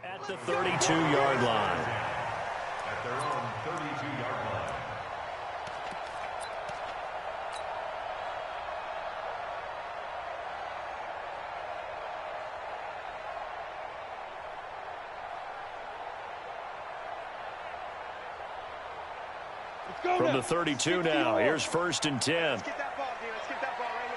At the 32-yard line. At their own 32-yard line. From the 32 now, here's 1st and 10. Let's get that ball, dude. Let's get that ball right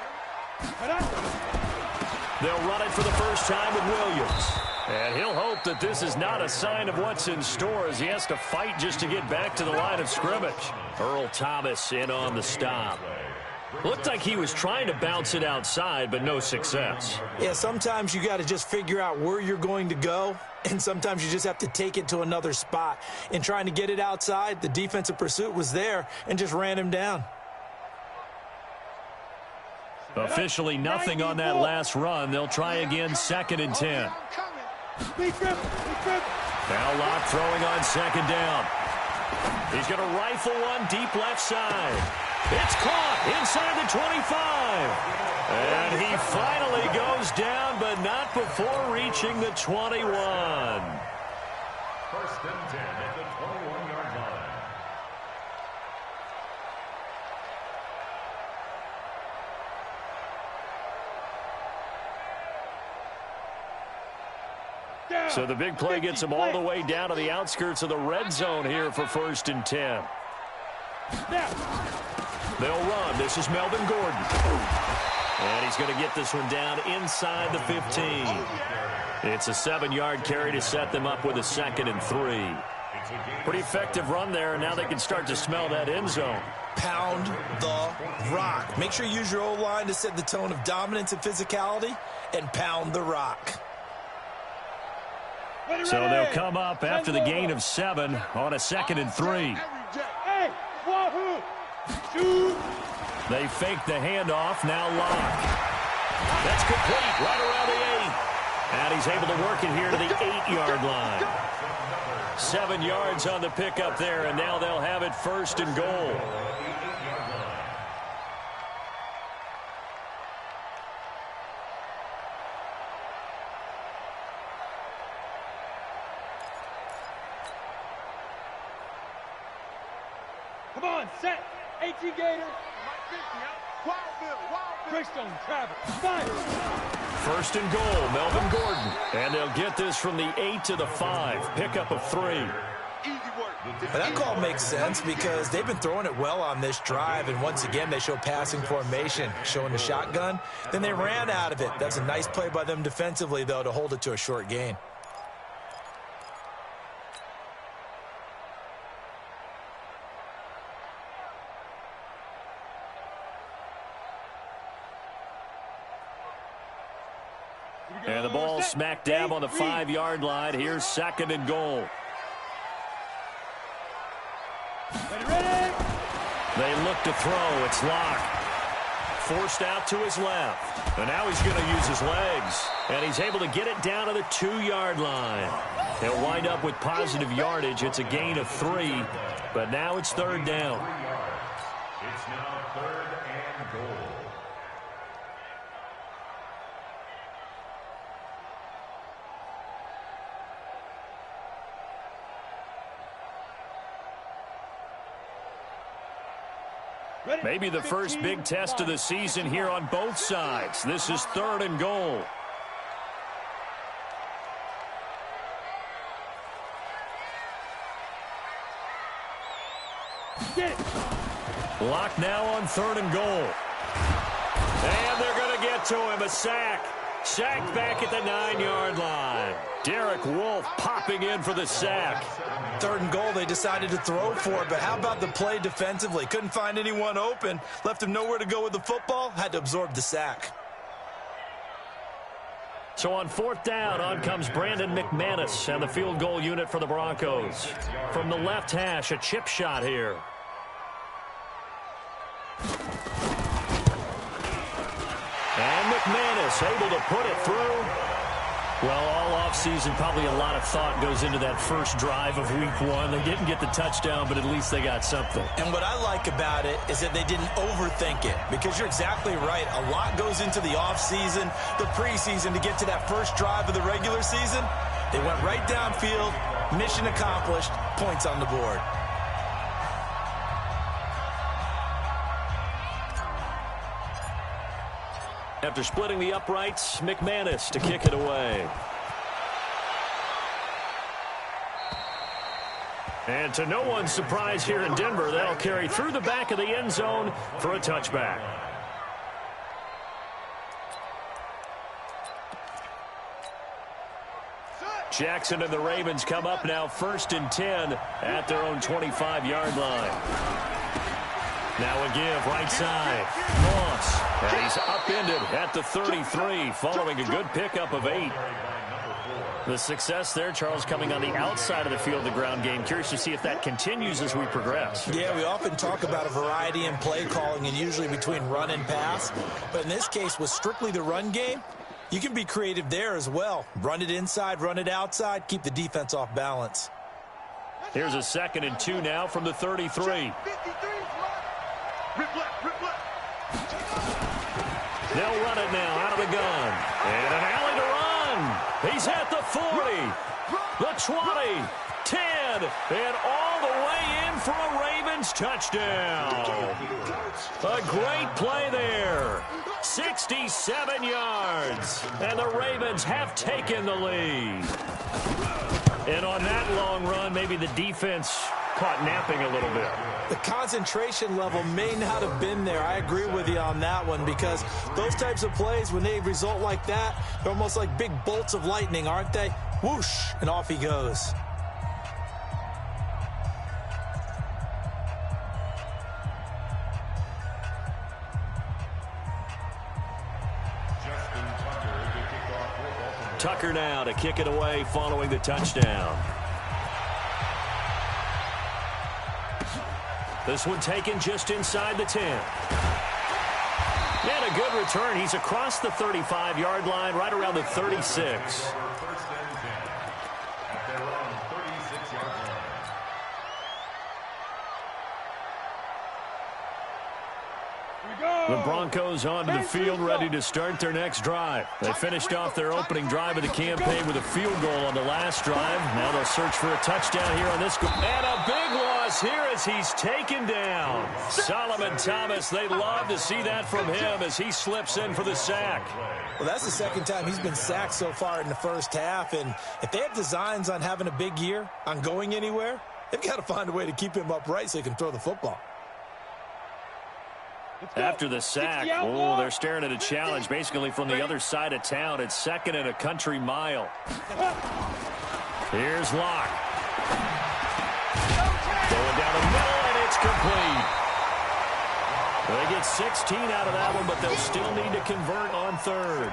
here. They'll run it for the first time with Williams. And he'll hope that this is not a sign of what's in store as he has to fight just to get back to the line of scrimmage. Earl Thomas in on the stop. Looked like he was trying to bounce it outside, but no success. Yeah, sometimes you got to just figure out where you're going to go, and sometimes you just have to take it to another spot. In trying to get it outside, the defensive pursuit was there and just ran him down. Officially nothing on that last run. They'll try again, 2nd and 10. Now Locke throwing on 2nd down. He's going to rifle one deep left side. It's caught inside the 25. And he finally goes down, but not before reaching the 21. 1st and 10 at the 21-yard line. So the big play gets him all the way down to the outskirts of the red zone here for 1st and 10. They'll run. This is Melvin Gordon. And he's going to get this one down inside the 15. It's a 7-yard carry to set them up with a 2nd and 3. Pretty effective run there, and now they can start to smell that end zone. Pound the rock. Make sure you use your O-line to set the tone of dominance and physicality, and pound the rock. So they'll come up after the gain of 7 on a 2nd and 3. They fake the handoff. Now Locke. That's complete right around the 8. And he's able to work it here to the 8-yard line. 7 yards on the pickup there, and now they'll have it 1st and goal. Come on, set. 18 Gator. Brickstone, Travis. Fire. 1st and goal, Melvin Gordon. And they'll get this from the 8 to the 5. Pickup of 3. But that call makes sense because they've been throwing it well on this drive, and once again they show passing formation, showing the shotgun. Then they ran out of it. That's a nice play by them defensively, though, to hold it to a short gain. And the ball smack dab on the 5-yard line. Here's 2nd and goal. Ready? They look to throw. It's Locke. Forced out to his left. And now he's going to use his legs. And he's able to get it down to the 2-yard line. He'll wind up with positive yardage. It's a gain of 3. But now it's 3rd down. It's now 3rd and goal. Maybe the first big test of the season here on both sides. This is 3rd and goal. Locke now on 3rd and goal. And they're going to get to him. A sack. Sacked back at the 9-yard line. Derek Wolfe popping in for the sack. 3rd and goal, they decided to throw for it, but how about the play defensively? Couldn't find anyone open, left him nowhere to go with the football, had to absorb the sack. So on 4th down, on comes Brandon McManus and the field goal unit for the Broncos. From the left hash, a chip shot here. And McManus able to put it through. Well, all offseason, probably a lot of thought goes into that first drive of week 1. They didn't get the touchdown, but at least they got something. And what I like about it is that they didn't overthink it, because you're exactly right. A lot goes into the offseason, the preseason to get to that first drive of the regular season. They went right downfield, mission accomplished, points on the board. After splitting the uprights, McManus to kick it away. And to no one's surprise here in Denver, they'll carry through the back of the end zone for a touchback. Jackson and the Ravens come up now 1st and 10 at their own 25-yard line. Now a give right side. Moss. And he's upended at the 33 following a good pickup of 8. The success there, Charles, coming on the outside of the field, the ground game. Curious to see if that continues as we progress. Yeah, we often talk about a variety in play calling and usually between run and pass. But in this case, with strictly the run game, you can be creative there as well. Run it inside, run it outside, keep the defense off balance. Here's a 2nd and 2 now from the 33. They'll run it now out of the gun. And an alley to run. He's at the 40, the 20, 10, and all the way in for a Ravens touchdown. A great play there. 67 yards. And the Ravens have taken the lead. And on that long run, maybe the defense caught napping a little bit. The concentration level may not have been there. I agree with you on that one because those types of plays, when they result like that, they're almost like big bolts of lightning, aren't they? Whoosh, and off he goes. Tucker now to kick it away following the touchdown. This one taken just inside the 10. And a good return. He's across the 35-yard line, right around the 36. The Broncos onto the field, ready to start their next drive. They finished off their opening drive of the campaign with a field goal on the last drive. Now they'll search for a touchdown here on this. And a big loss here as he's taken down. Solomon Thomas, they'd love to see that from him as he slips in for the sack. Well, that's the second time he's been sacked so far in the first half. And if they have designs on having a big year, on going anywhere, they've got to find a way to keep him upright so he can throw the football. After the sack, oh, they're staring at a challenge basically from the other side of town. It's 2nd and a country mile. Here's Locke. Going down the middle, and it's complete. They get 16 out of that one, but they'll still need to convert on 3rd.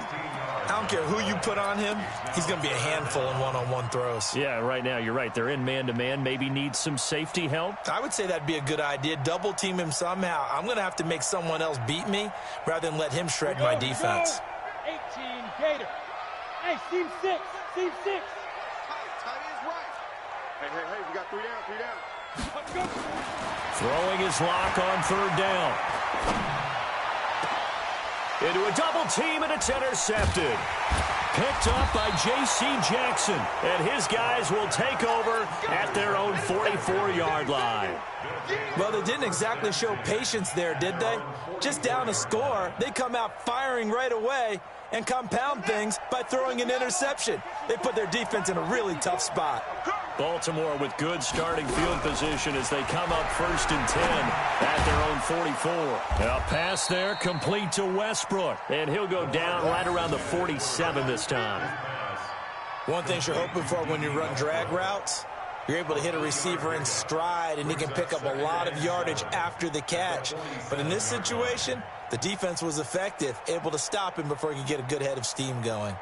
I don't care who you put on him. He's going to be a handful in one-on-one throws. Yeah, right now, you're right. They're in man-to-man. Maybe need some safety help. I would say that'd be a good idea. Double team him somehow. I'm going to have to make someone else beat me rather than let him shred my defense. 18 Gator. Hey, team 6. Team 6. Tight is right. Hey, we got 3 down. Let's go. Throwing his lock on 3rd down. Into a double team, and it's intercepted. Picked up by J.C. Jackson, and his guys will take over at their own 44-yard line. Well, they didn't exactly show patience there, did they? Just down a score, they come out firing right away and compound things by throwing an interception. They put their defense in a really tough spot. Baltimore with good starting field position as they come up 1st and 10 at their own 44. A pass there complete to Westbrook, and he'll go down right around the 47 this time. One thing you're hoping for when you run drag routes, you're able to hit a receiver in stride, and he can pick up a lot of yardage after the catch. But in this situation, the defense was effective, able to stop him before he could get a good head of steam going.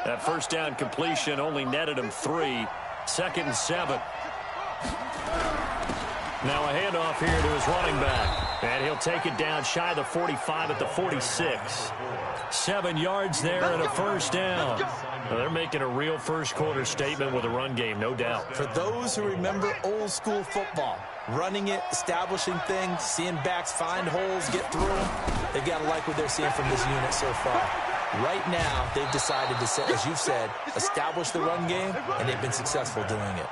That first down completion only netted him 3. 2nd and 7. Now a handoff here to his running back. And he'll take it down shy of the 45 at the 46. 7 yards there and a first down. Well, they're making a real first-quarter statement with a run game, no doubt. For those who remember old-school football, running it, establishing things, seeing backs find holes, get through them, they've got to like what they're seeing from this unit so far. Right now, they've decided to, as you've said, establish the run game, and they've been successful doing it.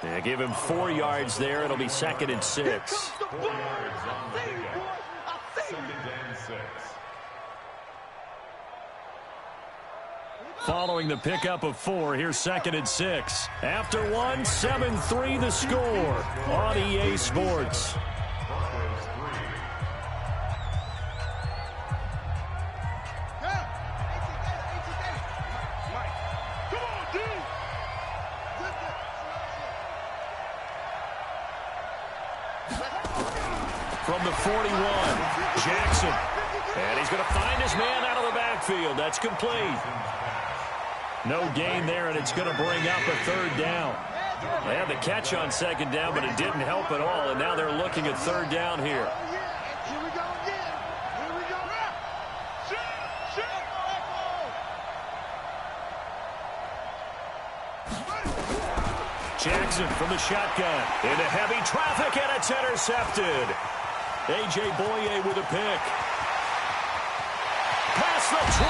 Yeah, give him 4 yards there. It'll be 2nd and 6. 4 yards on the pickup. 2nd and 6. Following the pickup of 4, here's 2nd and 6. After 1, 7-3 the score on EA Sports. From the 41, Jackson. And he's going to find his man out of the backfield. That's complete. No gain there, and it's going to bring up a 3rd down. They had the catch on 2nd down, but it didn't help at all, and now they're looking at 3rd down here. Here we go again. Here we go. Jackson from the shotgun. Into heavy traffic, and it's intercepted. A.J. Boye with a pick. Past the 20.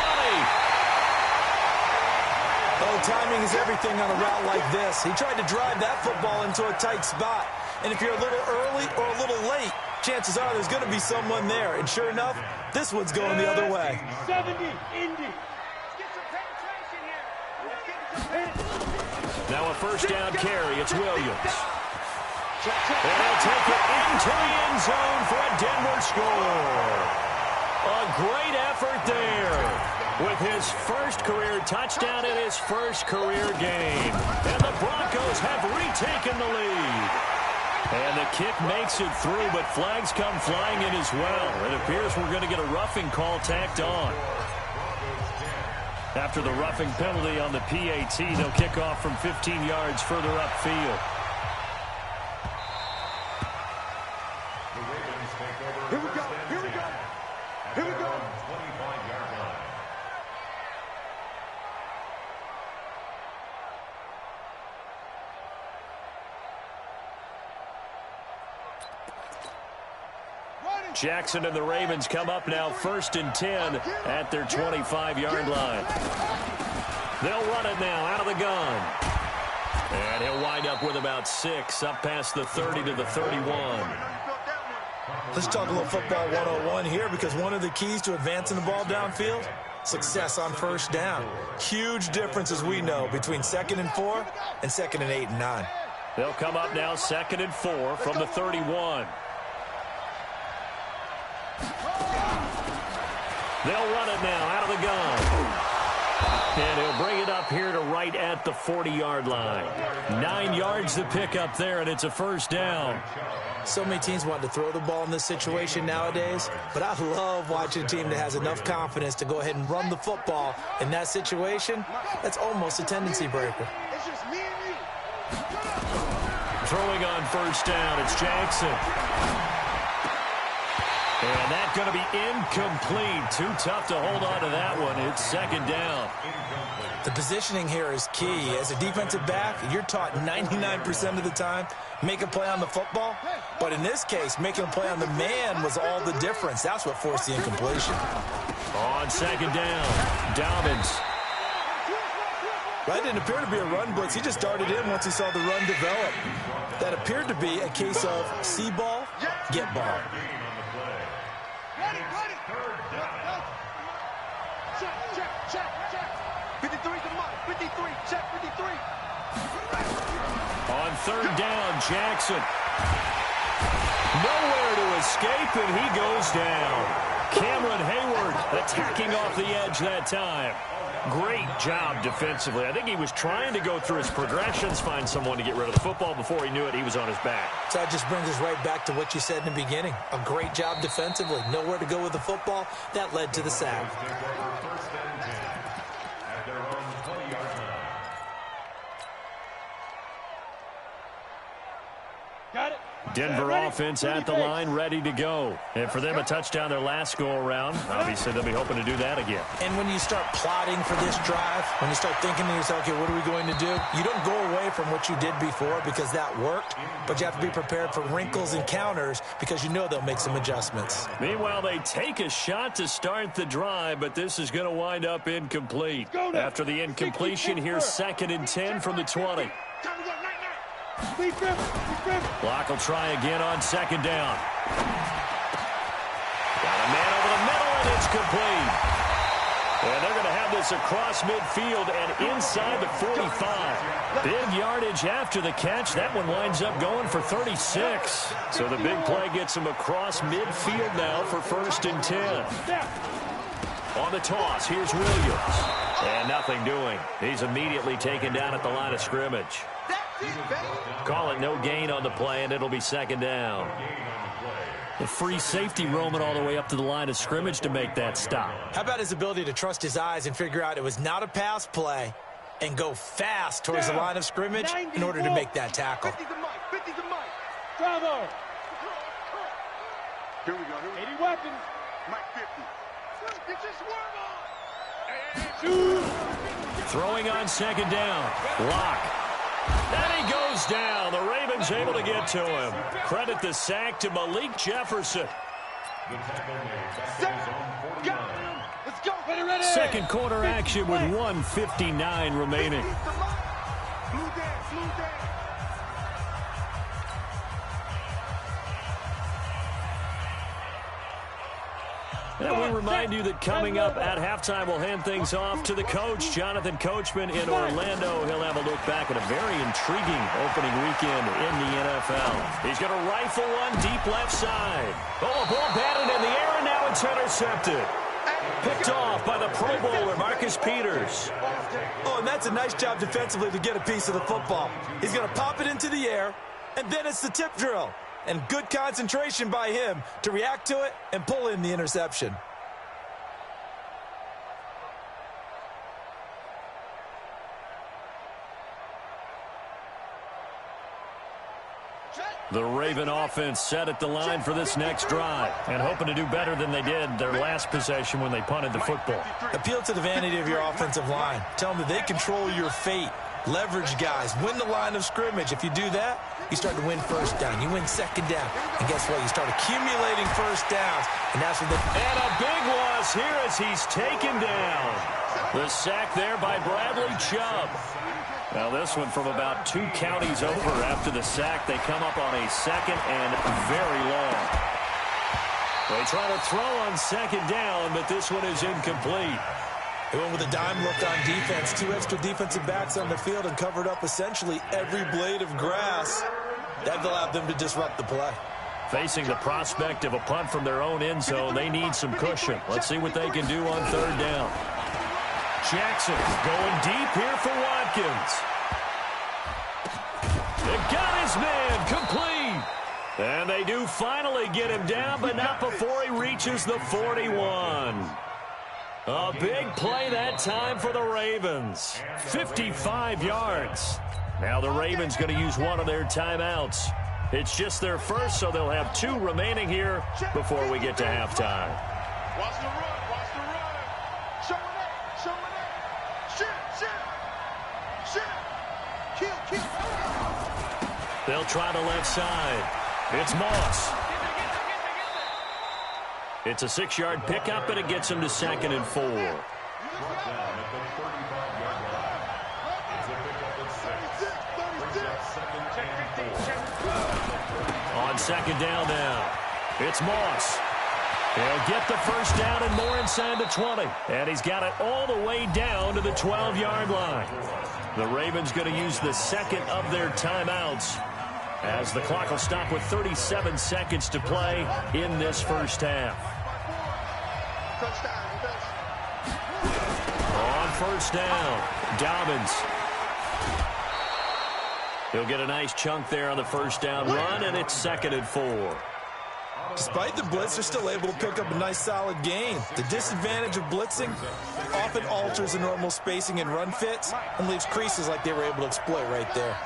Oh, timing is everything on a route like this. He tried to drive that football into a tight spot. And if you're a little early or a little late, chances are there's going to be someone there. And sure enough, this one's going the other way. 70, Indy. Now a 1st down carry. It's Williams. And he'll take it into the end zone for a Denver score. A great effort there with his first career touchdown in his first career game. And the Broncos have retaken the lead. And the kick makes it through, but flags come flying in as well. It appears we're going to get a roughing call tacked on. After the roughing penalty on the PAT, they'll kick off from 15 yards further upfield. Here we go. Here we go. Here we go. 25-yard line. Jackson and the Ravens come up now 1st and 10 at their 25-yard line. They'll run it now out of the gun. And he'll wind up with about 6 up past the 30 to the 31. Let's talk a little football 101 here, because one of the keys to advancing the ball downfield, success on 1st down. Huge difference, as we know, between 2nd and 4 and 2nd and 8 and 9. They'll come up now 2nd and 4 from the 31. They'll run it now out of the gun. And he'll bring it up here to right at the 40-yard line. 9 yards to pick up there, and it's a 1st down. So many teams want to throw the ball in this situation nowadays, but I love watching a team that has enough confidence to go ahead and run the football in that situation. That's almost a tendency breaker. It's just me and you. Throwing on 1st down, it's Jackson. And that's going to be incomplete. Too tough to hold on to that one. It's 2nd down. The positioning here is key. As a defensive back, you're taught 99% of the time, make a play on the football. But in this case, making a play on the man was all the difference. That's what forced the incompletion. On 2nd down, Dobbins. That didn't appear to be a run blitz. He just darted in once he saw the run develop. That appeared to be a case of see ball, get ball. Ready, ready. Check. 53 to Mike. 53. Check 53. On 3rd down, Jackson. Nowhere to escape, and he goes down. Cameron Hayward attacking off the edge that time. Great job defensively. I think he was trying to go through his progressions, find someone to get rid of the football. Before he knew it, he was on his back. So that just brings us right back to what you said in the beginning. A great job defensively. Nowhere to go with the football. That led to the sack. Got it. Denver offense at the line, ready to go. And for them, a touchdown their last go-around. Obviously, they'll be hoping to do that again. And when you start plotting for this drive, when you start thinking to yourself, okay, what are we going to do? You don't go away from what you did before because that worked, but you have to be prepared for wrinkles and counters because you know they'll make some adjustments. Meanwhile, they take a shot to start the drive, but this is going to wind up incomplete. After the incompletion, here's 2nd and 10 from the 20. Block will try again on 2nd down. Got a man over the middle, and it's complete. And they're going to have this across midfield and inside the 45. Big yardage after the catch. That one winds up going for 36. So the big play gets him across midfield now for 1st and 10. On the toss, here's Williams. And nothing doing. He's immediately taken down at the line of scrimmage. Call it no gain on the play, and it'll be 2nd down. The free safety roaming all the way up to the line of scrimmage to make that stop. How about his ability to trust his eyes and figure out it was not a pass play and go fast towards the line of scrimmage in order to make that tackle. Bravo. Here we go. 80 weapons. Mike 50. Get your swerve on. Shoot. Throwing on 2nd down. Lock. And he goes down. The Ravens able to get to him. Credit the sack to Malik Jefferson. Let's go. Ready. Second quarter action with 1:59 remaining. Blue dance. And we remind you that coming up at halftime, we'll hand things off to the coach, Jonathan Coachman in Orlando. He'll have a look back at a very intriguing opening weekend in the NFL. He's going to rifle one deep left side. Oh, a ball batted in the air, and now it's intercepted. Picked off by the Pro Bowler, Marcus Peters. Oh, and that's a nice job defensively to get a piece of the football. He's going to pop it into the air, and then it's the tip drill. And good concentration by him to react to it and pull in the interception. The Raven offense set at the line for this next drive and hoping to do better than they did their last possession when they punted the football. Appeal to the vanity of your offensive line. Tell them that they control your fate. Leverage guys. Win the line of scrimmage. If you do that, you start to win 1st down. You win 2nd down. And guess what? You start accumulating 1st downs. And that's what And a big loss here as he's taken down. The sack there by Bradley Chubb. Now this one from about 2 counties over after the sack. They come up on a 2nd and very long. They try to throw on 2nd down, but this one is incomplete. They went with a dime look on defense. 2 extra defensive backs on the field and covered up essentially every blade of grass. That allowed them to disrupt the play. Facing the prospect of a punt from their own end zone, they need some cushion. Let's see what they can do on 3rd down. Jackson going deep here for Watkins. They got his man complete. And they do finally get him down, but not before he reaches the 41. A big play that time for the Ravens. 55 yards. Now the Ravens going to use one of their timeouts. It's just their first, so they'll have 2 remaining here before we get to halftime. Watch the run. Show it up. Shoot. Kill. They'll try the left side. It's Moss. It's a 6-yard pickup, and it gets him to 2nd and 4. On 2nd down now, it's Moss. He'll get the 1st down and more inside the 20. And he's got it all the way down to the 12-yard line. The Ravens going to use the 2nd of their timeouts as the clock will stop with 37 seconds to play in this 1st half. On 1st down, Dobbins. He'll get a nice chunk there on the 1st down run, and it's 2nd and 4. Despite the blitz, they're still able to pick up a nice solid gain. The disadvantage of blitzing often alters the normal spacing and run fits and leaves creases like they were able to exploit right there.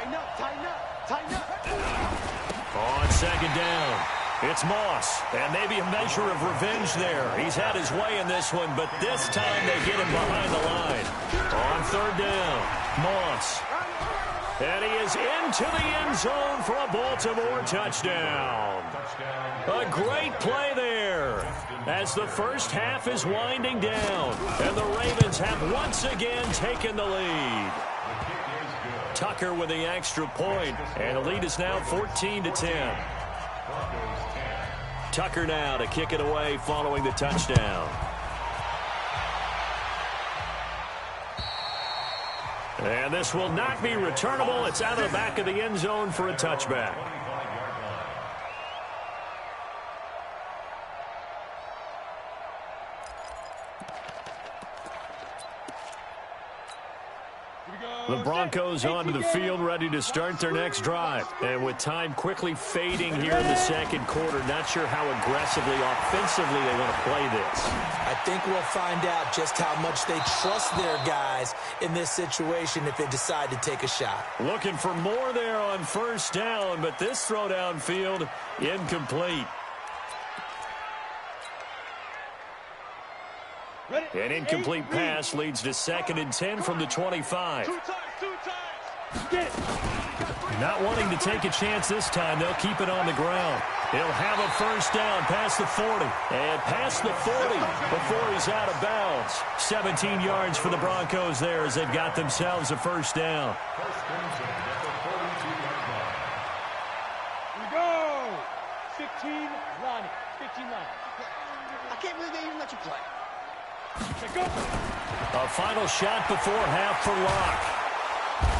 Tighten up, tighten up, tighten up. On second down, it's Moss, and maybe a measure of revenge there. He's had his way in this one, but this time they get him behind the line. On third down, Moss. And he is into the end zone for a Baltimore touchdown. A great play there as the first half is winding down, and the Ravens have once again taken the lead. Tucker with the extra point, and the lead is now 14-10. Tucker now to kick it away following the touchdown. And this will not be returnable. It's out of the back of the end zone for a touchback. The Broncos onto the field, ready to start their next drive. And with time quickly fading here in the second quarter, not sure how aggressively, offensively they want to play this. I think we'll find out just how much they trust their guys in this situation if they decide to take a shot. Looking for more there on first down, but this throw downfield incomplete. An incomplete pass leads to 2nd and 10 from the 25. Not wanting to take a chance this time, they'll keep it on the ground. He'll have a first down past the 40. And past the 40 before he's out of bounds. 17 yards for the Broncos there as they've got themselves a first down. Here we go. 15 line. 15 line. I can't believe they even let you play. A final shot before half for Locke.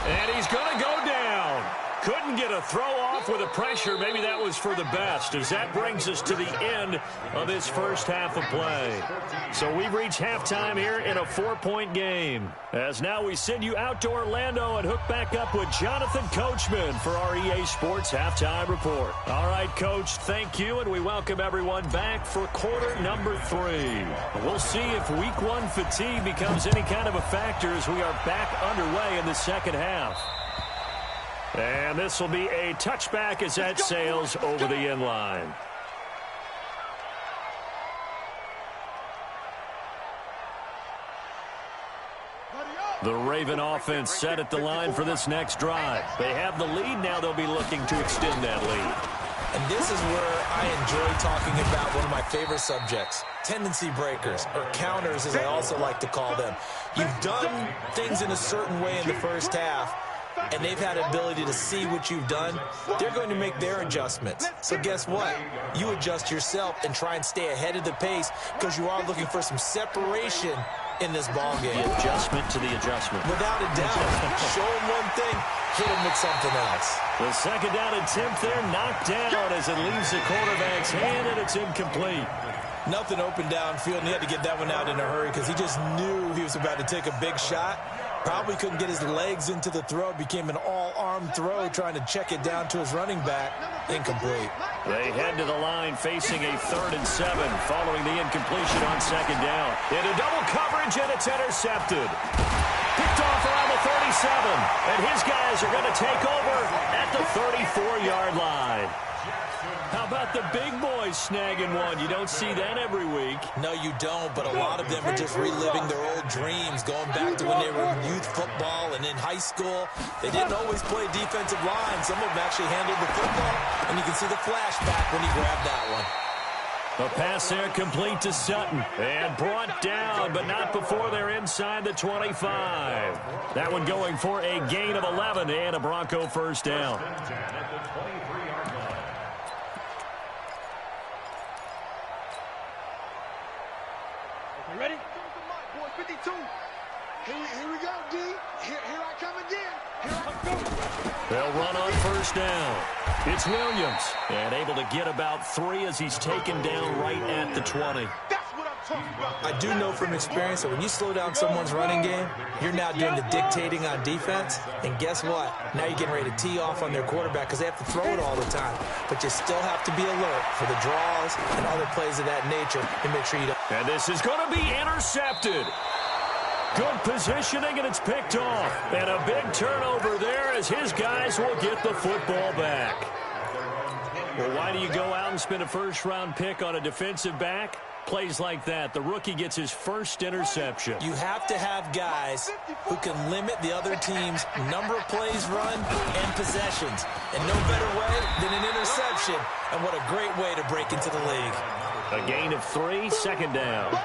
And he's going to go down. Couldn't get a throw off with the pressure. Maybe that was for the best, as that brings us to the end of this first half of play. So we've reached halftime here in a 4-point game. As now we send you out to Orlando and hook back up with Jonathan Coachman for our EA Sports Halftime Report. All right, Coach, thank you, and we welcome everyone back for quarter number 3. We'll see if week 1 fatigue becomes any kind of a factor as we are back underway in the second half. And this will be a touchback as that sails over the end line. The Raven offense set at the line for this next drive. They have the lead now. They'll be looking to extend that lead. And this is where I enjoy talking about one of my favorite subjects, tendency breakers, or counters as I also like to call them. You've done things in a certain way in the first half, and they've had an ability to see what you've done. They're going to make their adjustments. So guess what? You adjust yourself and try and stay ahead of the pace because you are looking for some separation in this ball game. The adjustment to the adjustment. Without a doubt. Show them one thing, hit them with something else. The second down attempt there knocked down as it leaves the quarterback's hand, and it's incomplete. Nothing open downfield, and he had to get that one out in a hurry because he just knew he was about to take a big shot. Probably couldn't get his legs into the throw. Became an all-arm throw, trying to check it down to his running back. Incomplete. They head to the line facing a 3rd and 7 following the incompletion on second down. Into double coverage, and it's intercepted. Picked off around the 37, and his guys are going to take over at the 34-yard line. How about the big boys snagging one? You don't see that every week. No, you don't, but a lot of them are just reliving their old dreams, going back to when they were in youth football and in high school. They didn't always play defensive line. Some of them actually handled the football, and you can see the flashback when he grabbed that one. A pass there complete to Sutton, and brought down, but not before they're inside the 25. That one going for a gain of 11 and a Bronco first down. Ready? 52. Here we go, D. Here I come again. Here I come. They'll run on first down. It's Williams, and able to get about 3 as he's taken down right at the 20. That's what I'm talking about. I do know from experience that when you slow down someone's running game, you're now doing the dictating on defense. And guess what? Now you're getting ready to tee off on their quarterback because they have to throw it all the time. But you still have to be alert for the draws and other plays of that nature to make sure you don't. And this is going to be intercepted. Good positioning, and it's picked off. And a big turnover there as his guys will get the football back. Well, why do you go out and spend a first-round pick on a defensive back? Plays like that, the rookie gets his first interception. You have to have guys who can limit the other team's number of plays run and possessions. And no better way than an interception. And what a great way to break into the league. A gain of 3, second down.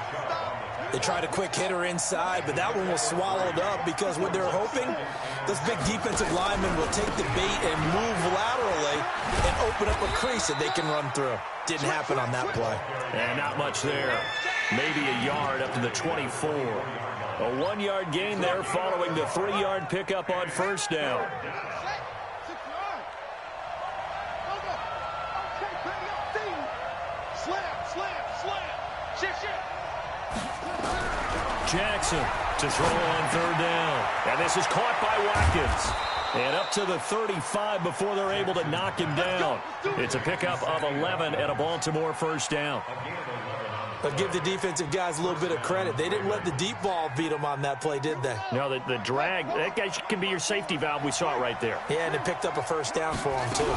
They tried a quick hitter inside, but that one was swallowed up because what they're hoping, those big defensive linemen will take the bait and move laterally and open up a crease that they can run through. Didn't happen on that play. And not much there. Maybe a yard up to the 24. A 1-yard gain there following the 3-yard pickup on first down. Jackson to throw on third down. And this is caught by Watkins. And up to the 35 before they're able to knock him down. It's a pickup of 11 and a Baltimore first down. But give the defensive guys a little bit of credit. They didn't let the deep ball beat them on that play, did they? No, the drag, that guy can be your safety valve. We saw it right there. Yeah, and it picked up a first down for him, too.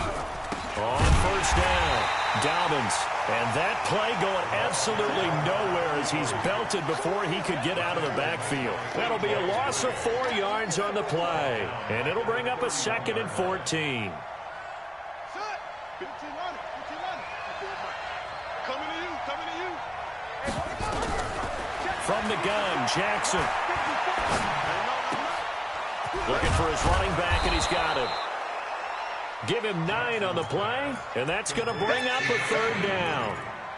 On first down, Dobbins. And that play going absolutely nowhere as he's belted before he could get out of the backfield. That'll be a loss of 4 yards on the play. And it'll bring up a 2nd and 14. From the gun, Jackson. Looking for his running back, and he's got him. Give him 9 on the play, and that's going to bring up a 3rd down.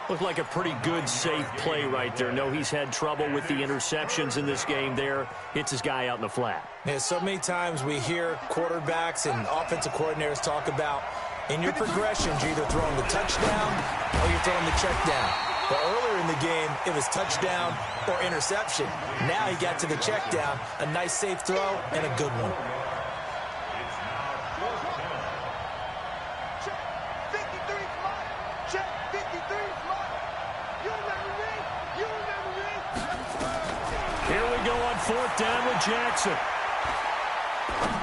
Looked like a pretty good, safe play right there. No, he's had trouble with the interceptions in this game there. Hits his guy out in the flat. Yeah, so many times we hear quarterbacks and offensive coordinators talk about in your progressions, you're either throwing the touchdown or you're throwing the check down. But earlier in the game, it was touchdown or interception. Now he got to the check down, a nice safe throw, and a good one. Here we go on 4th down with Jackson.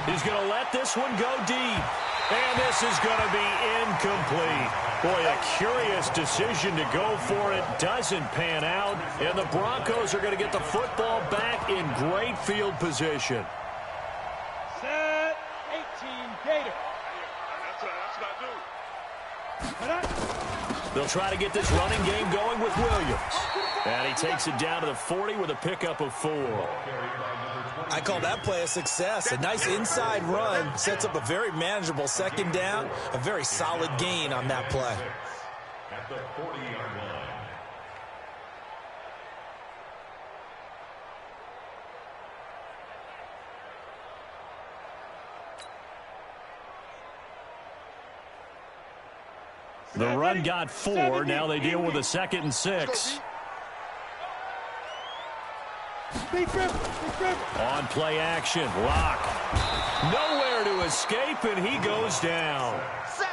He's going to let this one go deep. And this is going to be incomplete. Boy, a curious decision to go for it. Doesn't pan out. And the Broncos are going to get the football back in great field position. Set 18, Gator. They'll try to get this running game going with Williams. And he takes it down to the 40 with a pickup of 4. I call that play a success. A nice inside run sets up a very manageable 2nd down. A very solid gain on that play. At the 40-yard line. The run got 4. Now they deal with a 2nd and 6. On play action, Lock. Nowhere to escape, and he goes down.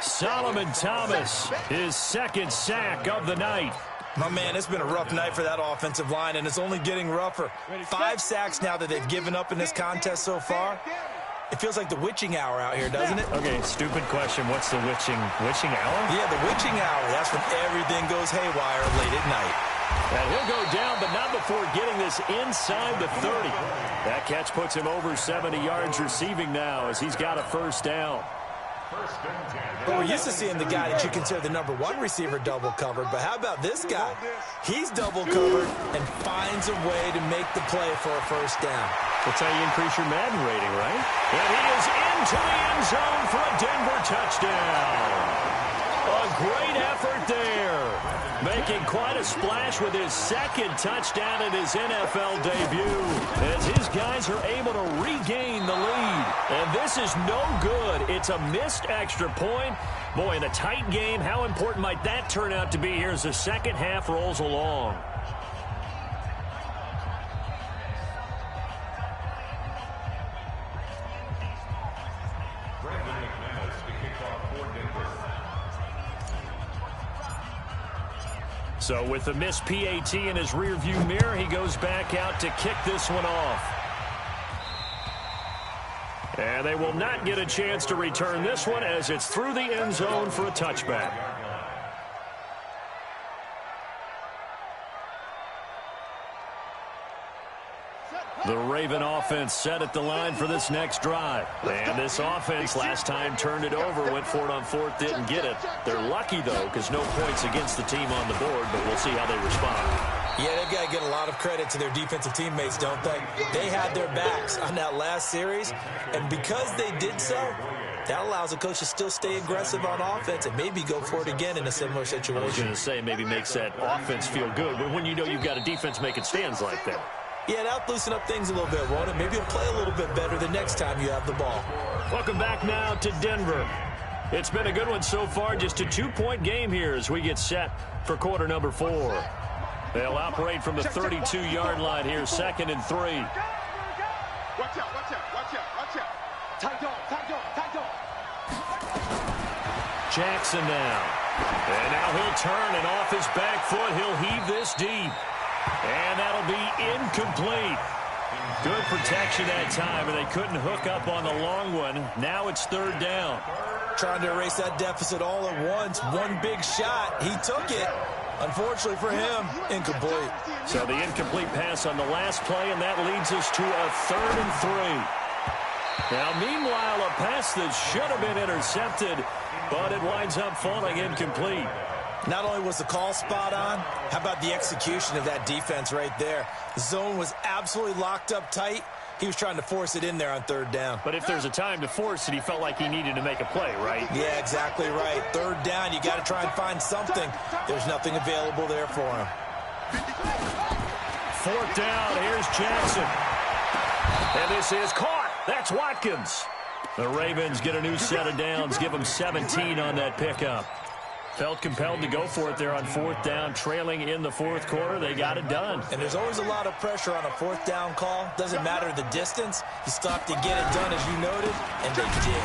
Solomon Thomas, his 2nd sack of the night. My man, it's been a rough night for that offensive line, and it's only getting rougher. 5 sacks now that they've given up in this contest so far. It feels like the witching hour out here, doesn't it? Okay, stupid question. What's the witching hour? Yeah, the witching hour. That's when everything goes haywire late at night. And he'll go down, but not before getting this inside the 30. That catch puts him over 70 yards receiving now as he's got a first down. Well, we're used to seeing the guy that you consider the number 1 receiver double covered, but how about this guy? He's double covered and finds a way to make the play for a first down. That's how you increase your Madden rating, right? And he is into the end zone for a Denver touchdown. A great effort there. Making quite a splash with his 2nd touchdown in his NFL debut as his guys are able to regain the lead. And this is no good. It's a missed extra point. Boy, in a tight game, how important might that turn out to be here as the second half rolls along? So with the missed PAT in his rearview mirror, he goes back out to kick this one off. And they will not get a chance to return this one as it's through the end zone for a touchback. The Raven offense set at the line for this next drive. And this offense last time turned it over, went for it on fourth, didn't get it. They're lucky, though, because no points against the team on the board, but we'll see how they respond. Yeah, they've got to get a lot of credit to their defensive teammates, don't they? They had their backs on that last series, and because they did so, that allows the coach to still stay aggressive on offense and maybe go for it again in a similar situation. I was going to say maybe makes that offense feel good, but when you know you've got a defense making stands like that. Yeah, that'll loosen up things a little bit, won't it? Maybe you'll play a little bit better the next time you have the ball. Welcome back now to Denver. It's been a good one so far, just a 2-point game here as we get set for quarter number 4. They'll operate from the 32-yard line here, 2nd and 3. Watch out, watch out, watch out, watch out. Tight dog, tight dog, tight dog. Jackson now. And now he'll turn, and off his back foot, he'll heave this deep. And that'll be incomplete. Good protection that time, and they couldn't hook up on the long one. Now it's 3rd down. Trying to erase that deficit all at once. One big shot. He took it. Unfortunately for him, incomplete. So the incomplete pass on the last play, and that leads us to a 3rd and 3. Now, meanwhile, a pass that should have been intercepted, but it winds up falling incomplete. Not only was the call spot on, how about the execution of that defense right there? The zone was absolutely locked up tight. He was trying to force it in there on 3rd down. But if there's a time to force it, he felt like he needed to make a play, right? Yeah, exactly right. 3rd down, you got to try and find something. There's nothing available there for him. 4th down, here's Jackson. And this is caught. That's Watkins. The Ravens get a new set of downs, give them 17 on that pickup. Felt compelled to go for it there on 4th down, trailing in the 4th quarter. They got it done. And there's always a lot of pressure on a 4th down call. Doesn't matter the distance. You still have to get it done, as you noted, and they did.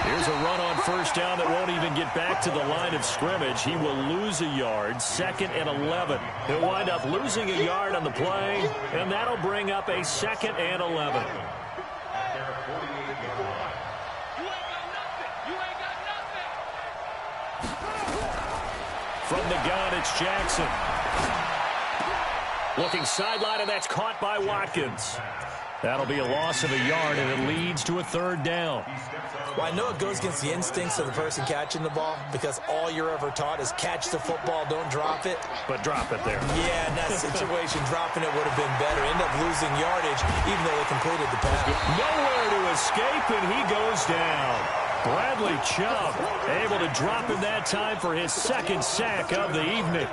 Here's a run on 1st down that won't even get back to the line of scrimmage. He will lose a yard, 2nd and 11. He'll wind up losing a yard on the play, and that'll bring up a 2nd and 11. From the gun, it's Jackson. Looking sideline, and that's caught by Watkins. That'll be a loss of a yard, and it leads to a 3rd down. Well, I know it goes against the instincts of the person catching the ball because all you're ever taught is catch the football, don't drop it. But drop it there. Yeah, in that situation, dropping it would have been better. End up losing yardage, even though they completed the pass. Nowhere to escape, and he goes down. Bradley Chubb able to drop him that time for his 2nd sack of the evening.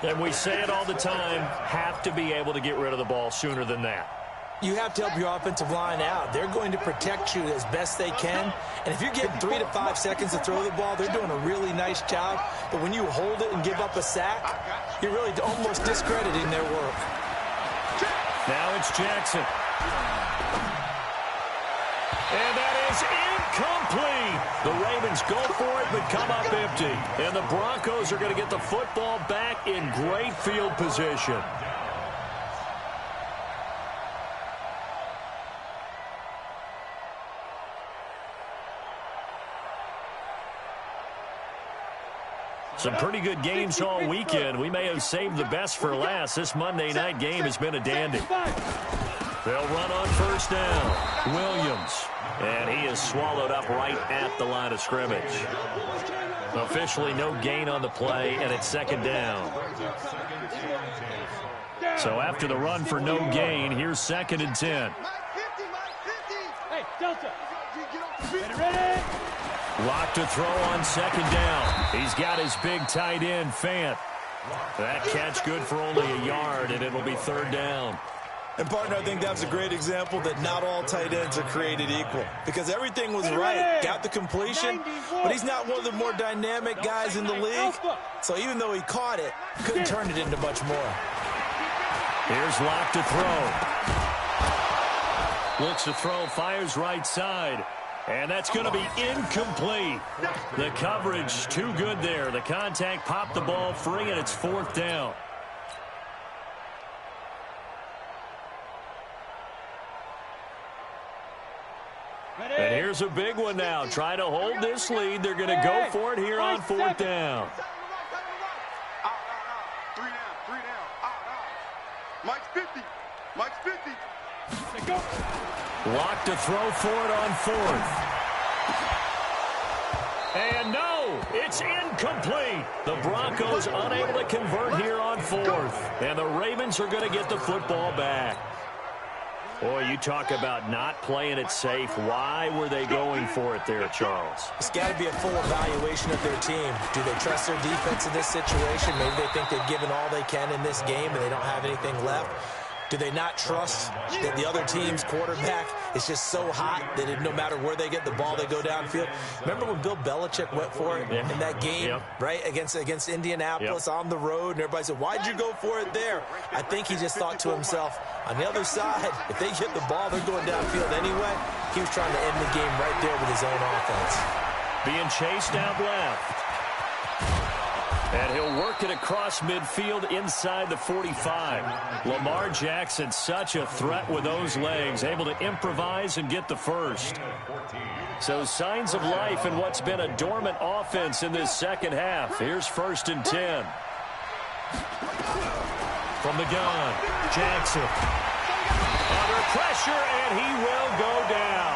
And we say it all the time, have to be able to get rid of the ball sooner than that. You have to help your offensive line out. They're going to protect you as best they can. And if you're getting 3 to 5 seconds to throw the ball, they're doing a really nice job. But when you hold it and give up a sack, you're really almost discrediting their work. Now it's Jackson. And that is incomplete. The Ravens go for it but come up empty. And the Broncos are going to get the football back in great field position. Some pretty good games all weekend. We may have saved the best for last. This Monday night game has been a dandy. They'll run on 1st down. Williams. And he is swallowed up right at the line of scrimmage. Officially no gain on the play, and it's 2nd down. So after the run for no gain, here's 2nd and 10. Hey, Delta. Ready? Lock to throw on 2nd down. He's got his big tight end, Fant. That catch good for only a yard, and it'll be 3rd down. And, partner, I think that was a great example that not all tight ends are created equal. Because everything was right. Got the completion, but he's not one of the more dynamic guys in the league. So even though he caught it, couldn't turn it into much more. Here's Lock to throw. Looks to throw, fires right side. And that's going to be incomplete. The coverage too good there. The contact popped the ball free, and it's 4th down. And here's a big one now. Trying to hold this lead. They're going to go for it here on 4th down. Three down. Mike's 50. Mike's 50. Locked to throw for it on 4th. And no, it's incomplete. The Broncos unable to convert here on 4th. And the Ravens are going to get the football back. Boy, you talk about not playing it safe. Why were they going for it there, Charles? It's got to be a full evaluation of their team. Do they trust their defense in this situation? Maybe they think they've given all they can in this game and they don't have anything left. Do they not trust that the other team's quarterback is just so hot that no matter where they get the ball, they go downfield? Remember when Bill Belichick went for it in that game, right, against Indianapolis on the road, and everybody said, why'd you go for it there? I think he just thought to himself, on the other side, if they get the ball, they're going downfield anyway. He was trying to end the game right there with his own offense. Being chased out left. And he'll work it across midfield inside the 45. Lamar Jackson, such a threat with those legs, able to improvise and get the first. So signs of life in what's been a dormant offense in this second half. Here's 1st and 10. From the gun, Jackson. Under pressure, and he will go down.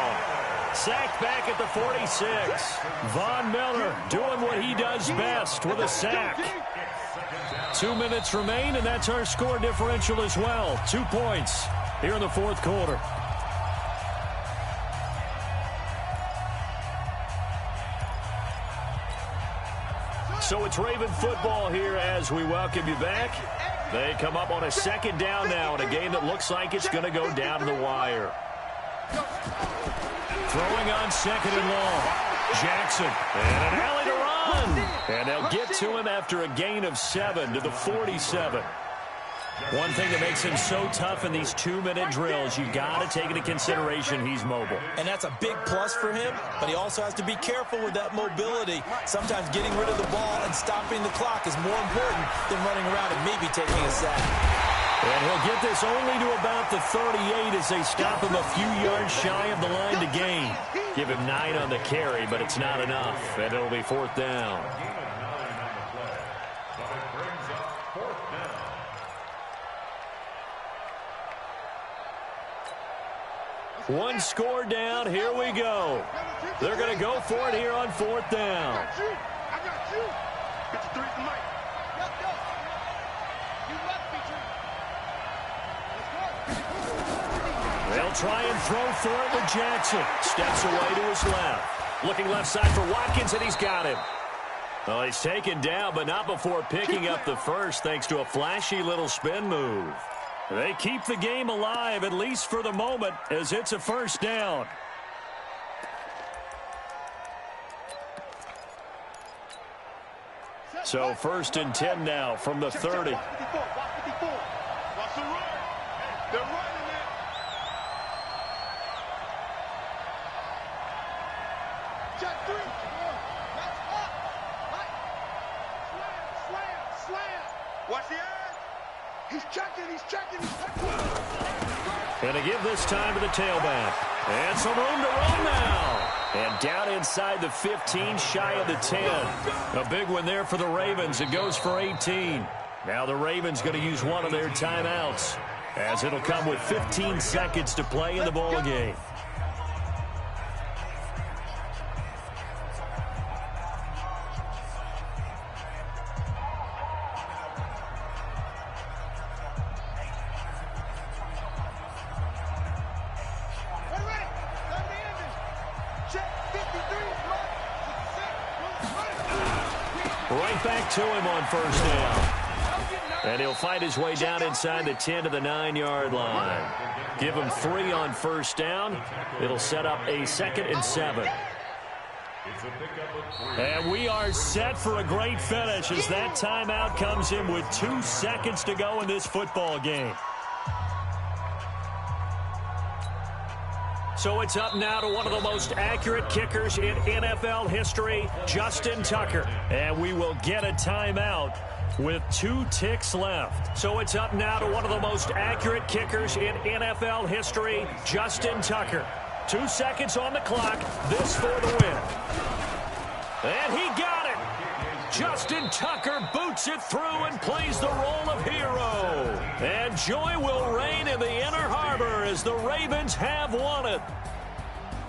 Sacked back at the 46. Von Miller doing what he does best with a sack. 2 minutes remain, and that's our score differential as well. 2 points here in the 4th quarter. So it's Raven football here as we welcome you back. They come up on a 2nd down now in a game that looks like it's going to go down to the wire. Throwing on 2nd and long. Jackson. And an alley to run. And they'll get to him after a gain of 7 to the 47. One thing that makes him so tough in these 2-minute drills, you got to take into consideration he's mobile. And that's a big plus for him, but he also has to be careful with that mobility. Sometimes getting rid of the ball and stopping the clock is more important than running around and maybe taking a sack. And he'll get this only to about the 38 as they stop him a few yards shy of the line to gain. Give him 9 on the carry, but it's not enough, and it'll be 4th down. One score down, here we go. They're going to go for it here on 4th down. I got you. 53 for Mike. They'll try and throw for it with Jackson. Steps away to his left. Looking left side for Watkins, and he's got him. Well, he's taken down, but not before picking up the first, thanks to a flashy little spin move. They keep the game alive, at least for the moment, as it's a 1st down. So 1st and 10 now from the 30. Watch the run. They're running it. Check 3. That's up. Slam. Watch the edge. He's checking. Going to give this time to the tailback. And some room to run now. And down inside the 15, shy of the 10. A big one there for the Ravens. It goes for 18. Now the Ravens going to use one of their timeouts, as it'll come with 15 seconds to play in the ball game. Right back to him on 1st down. And he'll fight his way down inside the 10 to the 9-yard line. Give him 3 on 1st down. It'll set up a 2nd and 7. And we are set for a great finish as that timeout comes in with 2 seconds to go in this football game. So it's up now to one of the most accurate kickers in NFL history, Justin Tucker. And we will get a timeout with 2 ticks left. So it's up now to one of the most accurate kickers in NFL history, Justin Tucker. 2 seconds on the clock. This for the win. And he got it. Justin Tucker boots it through and plays the role of hero. And joy will reign in the Inner Harbor as the Ravens have won it.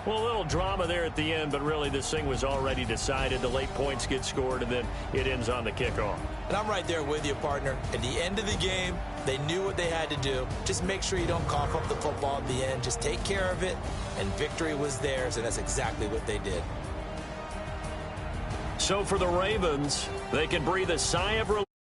Well, a little drama there at the end, but really this thing was already decided. The late points get scored, and then it ends on the kickoff. And I'm right there with you, partner. At the end of the game, they knew what they had to do. Just make sure you don't cough up the football at the end. Just take care of it, and victory was theirs, and that's exactly what they did. So for the Ravens, they can breathe a sigh of relief.